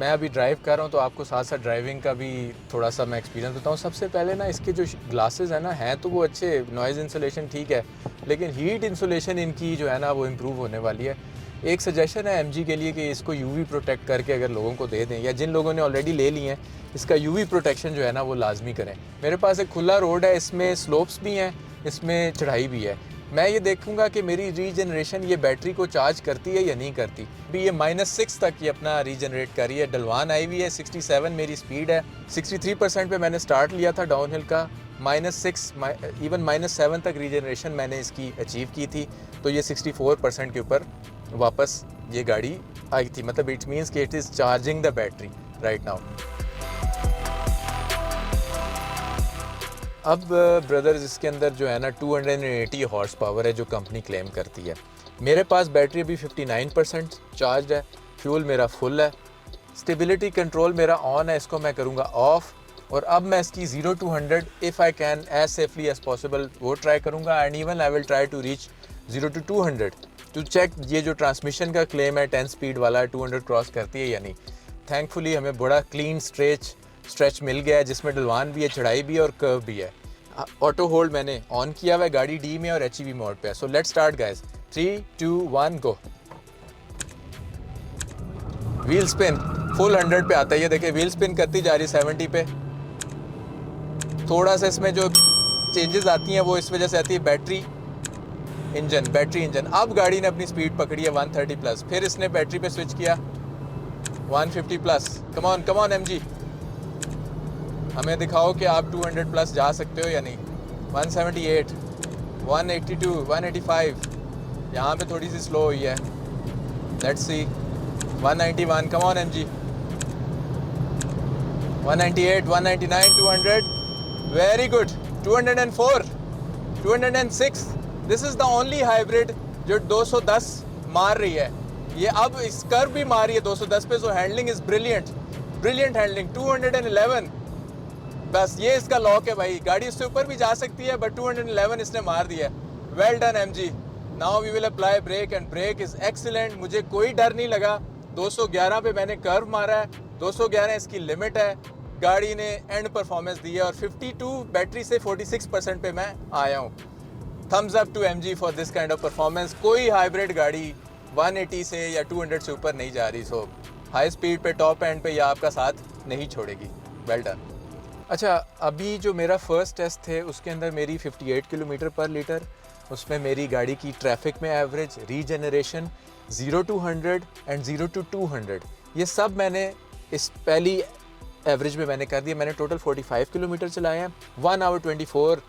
मैं अभी ड्राइव कर रहा हूँ तो आपको साथ साथ ड्राइविंग का भी थोड़ा सा मैं एक्सपीरियंस बताऊँ। सबसे पहले ना इसके जो ग्लासेस है ना, हैं तो वो अच्छे, नॉइज़ इंसुलेशन ठीक है, लेकिन हीट इंसुलेशन इनकी जो है ना वो इम्प्रूव होने वाली है। एक सजेशन है MG के लिए कि इसको UV प्रोटेक्ट करके अगर लोगों को दे दें, या जिन लोगों ने ऑलरेडी ले ली हैं इसका UV प्रोटेक्शन जो है ना वो लाजमी करें। मेरे पास एक खुला रोड है, इसमें स्लोप्स भी हैं, इसमें चढ़ाई भी है। मैं ये देखूंगा कि मेरी रीजनरेशन ये बैटरी को चार्ज करती है या नहीं करती। अभी ये -6 तक ये अपना रीजनरेट कर रही है। डलवान आई हुई है, 67 मेरी स्पीड है, 63% पे मैंने स्टार्ट लिया था डाउनहिल का, -6 इवन -7 तक रीजनरेशन मैंने इसकी अचीव की थी, तो ये 64% के ऊपर वापस ये गाड़ी आई थी। मतलब इट मीन्स कि it is charging the battery right now. अब ब्रदर्स इसके अंदर जो है ना 280 हॉर्स पावर है जो कंपनी क्लेम करती है। मेरे पास बैटरी अभी 59% चार्ज है, फ्यूल मेरा फुल है, स्टेबिलिटी कंट्रोल मेरा ऑन है, इसको मैं करूँगा ऑफ़ और अब मैं इसकी 0 to 100 if I can as safely as possible वो ट्राई करूँगा, and even I will try to reach 0 to 200 to check ये जो ट्रांसमिशन का क्लेम है 10 स्पीड वाला 200 क्रॉस करती है या नहीं। थैंकफुली हमें बड़ा क्लीन स्ट्रेच मिल गया है जिसमें ढलवान भी है, चढ़ाई भी है और कर्व भी है। ऑटो होल्ड मैंने ऑन किया हुआ है, गाड़ी डी में और HEV मोड पे है। सो let's start guys, 3 2 1 go. Wheel spin full 100 पे आता है, ये देखिए व्हील स्पिन करती जा रही है 70 पे। थोड़ा सा इसमें जो चेंजेस आती हैं वो इस वजह से आती है बैटरी इंजन। अब गाड़ी ने अपनी स्पीड पकड़ी है 130 प्लस, फिर इसने बैटरी पे स्विच किया 150 प्लस। कम ऑन MG, हमें दिखाओ कि आप 200 प्लस जा सकते हो या नहीं। 178, 182, 185, यहाँ पे थोड़ी सी स्लो हुई है। Let's see 191, come on MG, 198, 199, 200, very good, 204, 206। This is the only hybrid जो 210 मार रही है। ये अब इस कर्व भी मार रही है 210 पे। सो हैंडलिंग इज़ ब्रिलियंट हैंडलिंग। 211, बस ये इसका लॉक है भाई, गाड़ी उससे ऊपर भी जा सकती है बट 211 इसने मार दिया है। Well done MG। Now we will apply brake and brake is excellent. मुझे कोई डर नहीं लगा। 211 पे मैंने कर्व मारा है, 211 इसकी लिमिट है। गाड़ी ने एंड परफॉर्मेंस दी है और 52 बैटरी से 46% पे मैं आया हूँ। Thumbs up to MG for this kind of performance. कोई हाइब्रिड गाड़ी 180 से या 200 से ऊपर नहीं जा रही। सो हाई स्पीड पे टॉप एंड पे यह आपका साथ नहीं छोड़ेगी। Well done. अच्छा, अभी जो मेरा फर्स्ट टेस्ट थे उसके अंदर मेरी 58 किलोमीटर पर लीटर, उसमें मेरी गाड़ी की ट्रैफिक में average, regeneration, 0 to 100 and 0 to 200, ये सब मैंने इस पहली एवरेज में मैंने कर दिया। मैंने टोटल 45 किलोमीटर चलाए हैं। 1 hour 24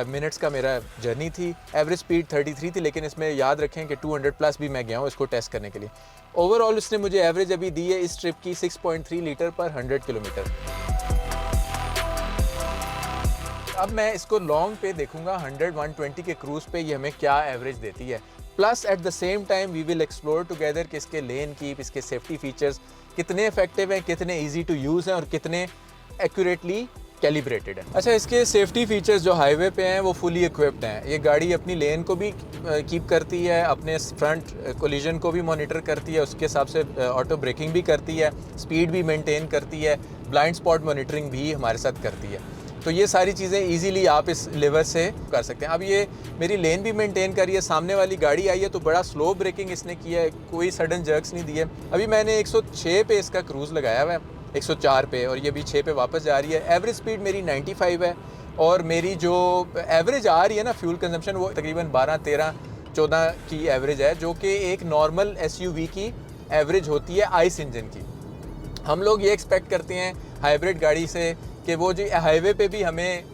मिनट्स का मेरा जर्नी थी। एवरेज स्पीड 33 थी, लेकिन इसमें याद रखें कि 200 प्लस भी मैं गया हूँ इसको टेस्ट करने के लिए। ओवरऑल इसने मुझे एवरेज अभी दी है इस ट्रिप की 6.3 लीटर पर 100 किलोमीटर। अब मैं इसको लॉन्ग पे देखूंगा 100-120 के क्रूज़ पे ये हमें क्या एवरेज देती है। Plus at the same time we will explore together कि इसके लेन कीप, इसके सेफ्टी फीचर्स कितने इफेक्टिव हैं, कितने इजी टू यूज़ हैं और कितने एक्यूरेटली कैलिब्रेटेड है। अच्छा, इसके सेफ्टी फीचर्स जो हाईवे पे हैं वो फुली इक्विप्ड हैं। ये गाड़ी अपनी लेन को भी कीप करती है, अपने फ्रंट कोलिजन को भी मॉनिटर करती है, उसके हिसाब से ऑटो ब्रेकिंग भी करती है, स्पीड भी मेंटेन करती है, ब्लाइंड स्पॉट मॉनिटरिंग भी हमारे साथ करती है। तो ये सारी चीज़ें इजीली आप इस लेवर से कर सकते हैं। अब ये मेरी लेन भी मेंटेन कर रही है। सामने वाली गाड़ी आई है तो बड़ा स्लो ब्रेकिंग इसने किया है, कोई सडन जर्क्स नहीं दिए। अभी मैंने 106 पे इसका क्रूज़ लगाया हुआ है, 104 पे, और ये भी 6 पे वापस जा रही है। एवरेज स्पीड मेरी 95 है और मेरी जो एवरेज आ रही है ना फ्यूल कंजम्पशन, वो तकरीबन 12, 13, 14 की एवरेज है, जो कि एक नॉर्मल SUV की एवरेज होती है आइस इंजन की। हम लोग ये एक्सपेक्ट करते हैं हाइब्रिड गाड़ी से कि वो जो हाईवे पे भी हमें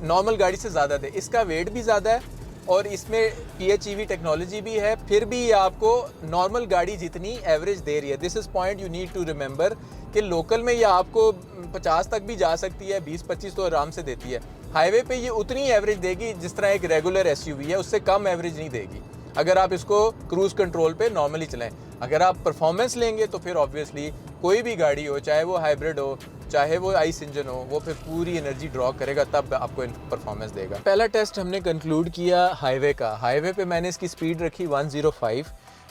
नॉर्मल गाड़ी से ज़्यादा दे। इसका वेट भी ज़्यादा है और इसमें PHEV टेक्नोलॉजी भी है, फिर भी ये आपको नॉर्मल गाड़ी जितनी एवरेज दे रही है। This is point you need to remember कि लोकल में ये आपको 50 तक भी जा सकती है, 20-25 तो आराम से देती है। हाईवे पे ये उतनी एवरेज देगी जिस तरह एक रेगुलर SUV है, उससे कम एवरेज नहीं देगी अगर आप इसको क्रूज़ कंट्रोल पे नॉर्मली चलाएं। अगर आप परफॉर्मेंस लेंगे तो फिर ऑब्वियसली कोई भी गाड़ी हो, चाहे वो हाइब्रिड हो, चाहे वो आइस इंजन हो, वो फिर पूरी एनर्जी ड्रॉ करेगा, तब आपको परफॉर्मेंस देगा। पहला टेस्ट हमने कंक्लूड किया हाईवे का। हाईवे पे मैंने इसकी स्पीड रखी 105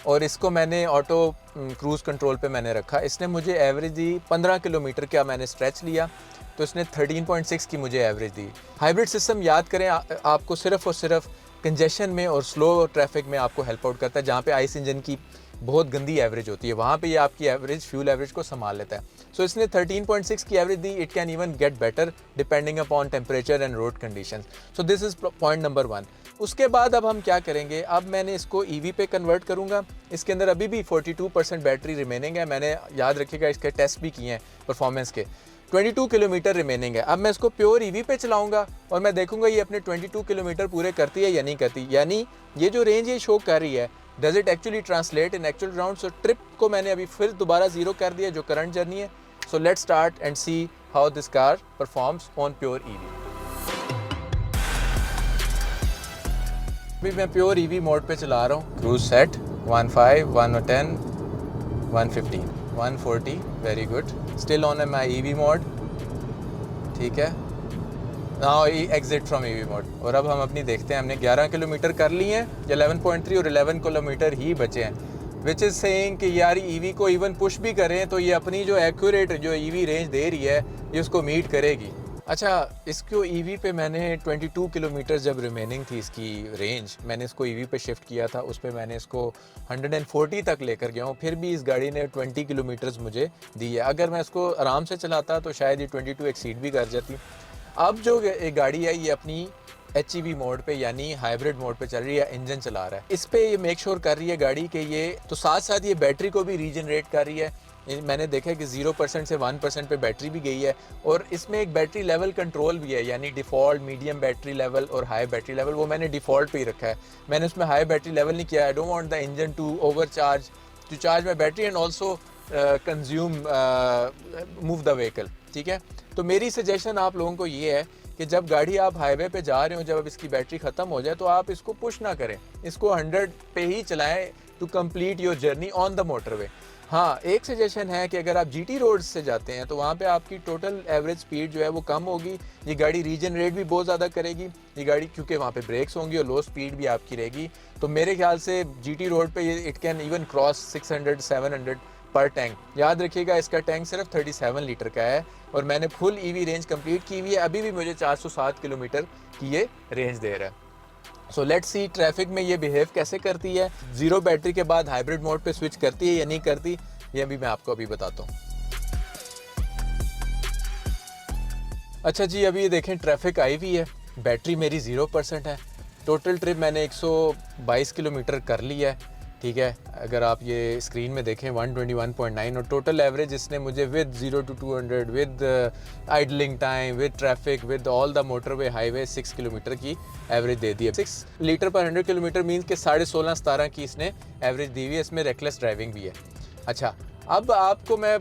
और इसको मैंने ऑटो क्रूज़ कंट्रोल पे मैंने रखा। इसने मुझे एवरेज दी 15 किलोमीटर का मैंने स्ट्रेच लिया तो इसने 13.6 की मुझे एवरेज दी। हाइब्रिड सिस्टम याद करें आपको सिर्फ और सिर्फ कंजेशन में और स्लो ट्रैफिक में आपको हेल्प आउट करता है। जहाँ पे आइस इंजन की बहुत गंदी एवरेज होती है वहाँ पे ये आपकी एवरेज फ्यूल एवरेज को संभाल लेता है। सो इसने 13.6 की average the. It can even get better depending upon temperature and road conditions. So this is point number 1। उसके बाद अब हम क्या करेंगे, अब मैंने इसको EV पे कन्वर्ट करूँगा। इसके अंदर अभी भी 42% बैटरी रिमेनिंग है। मैंने याद रखिएगा इसके टेस्ट भी किए हैं परफॉर्मेंस के। 22 किलोमीटर रिमेनिंग है। अब मैं इसको प्योर EV पे चलाऊंगा और मैं देखूंगा ये अपने 22 किलोमीटर पूरे करती है या नहीं करती, यानी ये जो रेंज ये शो कर रही है does it actually translate in actual round. So trip को मैंने अभी फिर दोबारा 0 कर दिया जो करंट जर्नी है। सो let's start and see how this car performs on pure EV। अभी मैं प्योर EV मोड पे चला रहा हूँ। Cruise set 15, 110, 115, 140, very good. Still on my EV mode. ठीक है, now exit from EV mode. और अब हम अपनी देखते हैं, हमने 11 किलोमीटर कर लिए हैं, 11.3 और 11 किलोमीटर ही बचे हैं, विच इज़ सेइंग कि यार ईवी को इवन पुश भी करें तो ये अपनी जो एक्यूरेट जो ईवी रेंज दे रही है ये उसको मीट करेगी। अच्छा, इसको ईवी पे मैंने 22 किलोमीटर जब रिमेनिंग थी इसकी रेंज, मैंने इसको ईवी पे शिफ्ट किया था, उस पर मैंने इसको 140 तक लेकर गया हूँ, फिर भी इस गाड़ी ने 20 किलोमीटर्स मुझे दी है। अगर मैं इसको आराम से चलाता तो शायद ये 22 एक्सीड भी कर जाती। अब जो एक गाड़ी है ये अपनी HEV मोड पे यानी हाइब्रिड मोड पे चल रही है, इंजन चला रहा है, इस पे ये मेक श्योर कर रही है गाड़ी कि ये तो साथ साथ ये बैटरी को भी रीजनरेट कर रही है। मैंने देखा है कि 0% से 1% पे बैटरी भी गई है, और इसमें एक बैटरी लेवल कंट्रोल भी है, यानी डिफ़ॉल्ट, मीडियम बैटरी लेवल और हाई बैटरी लेवल, वो मैंने डिफ़ॉल्ट पे ही रखा है। मैंने उसमें हाई बैटरी लेवल नहीं किया। I don't want the engine to over charge to charge my battery and also consume move the vehicle, ठीक है। तो मेरी सजेशन आप लोगों को ये है कि जब गाड़ी आप हाईवे पे जा रहे हो, जब अब इसकी बैटरी ख़त्म हो जाए तो आप इसको पुश ना करें, इसको 100 पे ही चलाएं to complete your journey on the motorway. हाँ, एक सजेशन है कि अगर आप GT रोड से जाते हैं तो वहाँ पे आपकी टोटल एवरेज स्पीड जो है वो कम होगी, ये गाड़ी रीजनरेट भी बहुत ज़्यादा करेगी ये गाड़ी, क्योंकि वहाँ पे ब्रेक्स होंगी और लो स्पीड भी आपकी रहेगी। तो मेरे ख्याल से GT रोड पे ये इट कैन इवन क्रॉस 600-700 पर टैंक। याद रखिएगा इसका टैंक सिर्फ 37 लीटर का है और मैंने फुल EV रेंज कंप्लीट की हुई है, अभी भी मुझे 407 किलोमीटर की ये रेंज दे रहा है। सो लेट्स सी ट्रैफिक में ये बिहेव कैसे करती है, ज़ीरो बैटरी के बाद हाइब्रिड मोड पे स्विच करती है या नहीं करती, ये भी मैं आपको अभी बताता हूँ। अच्छा जी, अभी ये देखें ट्रैफिक आई हुई है, बैटरी मेरी 0% है, टोटल ट्रिप मैंने 122 किलोमीटर कर लिया है, ठीक है। अगर आप ये स्क्रीन में देखें 121.9 और टोटल एवरेज इसने मुझे with 0 to 200 with idling time with traffic with all the motorway highway 6 kilometre की एवरेज दे दी है। 6 लीटर पर 100 किलोमीटर मीन्स के 16.5-17 की इसने एवरेज दी हुई है, इसमें रेकलेस ड्राइविंग भी है। अच्छा, अब आपको मैं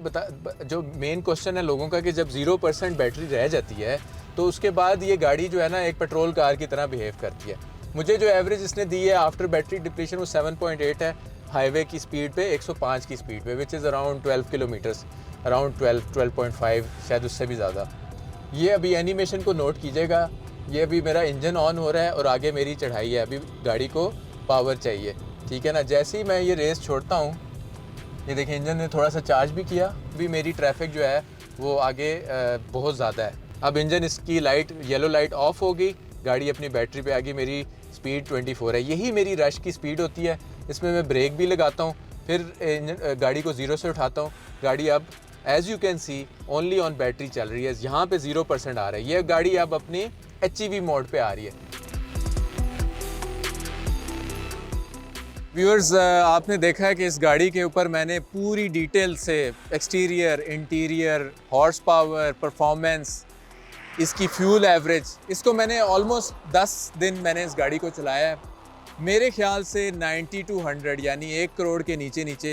जो मेन क्वेश्चन है लोगों का कि जब 0% बैटरी रह जाती है तो उसके बाद ये गाड़ी जो है ना एक पेट्रोल कार की तरह बिहेव करती है। मुझे जो एवरेज इसने दी है आफ्टर बैटरी डिप्लीशन वो 7.8 है, हाईवे की स्पीड पे 105 की स्पीड पे, विच इज़ अराउंड 12 किलोमीटर्स, अराउंड 12.5 शायद उससे भी ज़्यादा। ये अभी एनिमेशन को नोट कीजिएगा, ये अभी मेरा इंजन ऑन हो रहा है और आगे मेरी चढ़ाई है, अभी गाड़ी को पावर चाहिए, ठीक है ना। जैसे ही मैं ये रेस छोड़ता हूँ, ये देखिए इंजन ने थोड़ा सा चार्ज भी किया, अभी मेरी ट्रैफिक जो है वो आगे बहुत ज़्यादा है। अब इंजन इसकी लाइट येलो लाइट ऑफ हो गई, गाड़ी अपनी बैटरी पे आ गई, मेरी स्पीड 24 है, यही मेरी रश की स्पीड होती है। इसमें मैं ब्रेक भी लगाता हूँ, फिर गाड़ी को 0 से उठाता हूँ, गाड़ी अब as you can C only on battery चल रही है, यहाँ पे 0% आ रहा है, ये गाड़ी अब अपनी HEV मोड पे आ रही है। व्यूअर्स, आपने देखा है कि इस गाड़ी के ऊपर मैंने पूरी डिटेल से exterior, interior, horse power, performance, इसकी फ्यूल एवरेज, इसको मैंने ऑलमोस्ट 10 दिन मैंने इस गाड़ी को चलाया है। मेरे ख्याल से 90 to 100 यानी 1 करोड़ के नीचे नीचे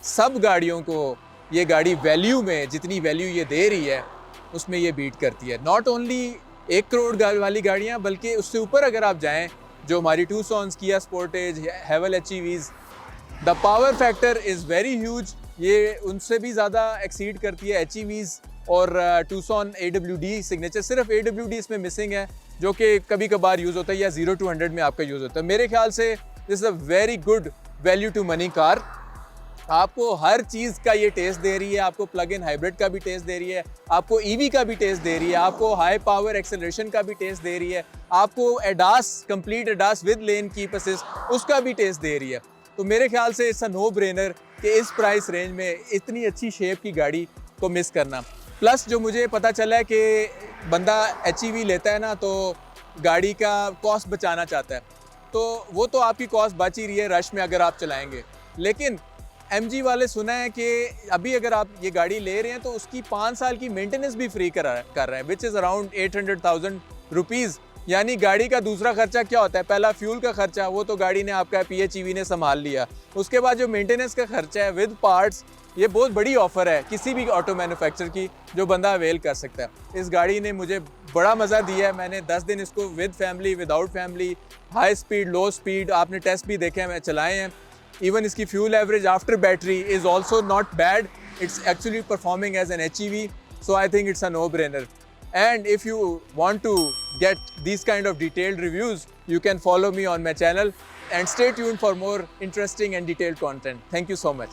सब गाड़ियों को ये गाड़ी वैल्यू में जितनी वैल्यू ये दे रही है उसमें ये बीट करती है। नॉट ओनली 1 करोड़ वाली गाड़ियाँ, बल्कि उससे ऊपर अगर आप जाएँ, जो हमारी Tucsons, Kia Sportage, Haval HEVs, the power factor is very huge, ये उनसे भी ज़्यादा एक्सीड करती है HEVs और टूसॉन AWD सिग्नेचर। सिर्फ AWD इसमें मिसिंग है जो कि कभी कभार यूज़ होता है या 0 to 100 में आपका यूज़ होता है। मेरे ख्याल से this is a very good value to money car, आपको हर चीज़ का ये टेस्ट दे रही है, आपको प्लग इन हाइब्रिड का भी टेस्ट दे रही है, आपको EV का भी टेस्ट दे रही है, आपको हाई पावर एक्सेलरेशन का भी टेस्ट दे रही है, आपको ADAS, complete ADAS with lane keep assist उसका भी टेस्ट दे रही है। तो मेरे ख्याल से इट्स अ नो ब्रेनर कि इस प्राइस रेंज में इतनी अच्छी शेप की गाड़ी को मिस करना। प्लस जो मुझे पता चला है कि बंदा HEV लेता है ना तो गाड़ी का कॉस्ट बचाना चाहता है, तो वो तो आपकी कॉस्ट बच ही रही है रश में अगर आप चलाएंगे, लेकिन MG वाले सुना है कि अभी अगर आप ये गाड़ी ले रहे हैं तो उसकी 5 साल की मेंटेनेंस भी फ्री कर रहे हैं, विच इज़ अराउंड 800,000 रुपीज़। यानी गाड़ी का दूसरा खर्चा क्या होता है, पहला फ्यूल का खर्चा, वो तो गाड़ी ने आपका PHEV ने संभाल लिया, उसके बाद जो मेंटेनेंस का खर्चा है विद पार्ट्स, ये बहुत बड़ी ऑफ़र है किसी भी ऑटो मैन्युफैक्चर की जो बंदा अवेल कर सकता है। इस गाड़ी ने मुझे बड़ा मज़ा दिया है, मैंने 10 दिन इसको with family, without family, high speed, low speed, आपने टेस्ट भी देखे हैं, मैं चलाए हैं। इवन इसकी fuel average after battery is also not bad, it's actually performing as an HEV, so I think it's a no brainer. And if you want to get these kind of detailed reviews, you can follow me on my channel and stay tuned for more interesting and detailed content. Thank you so much.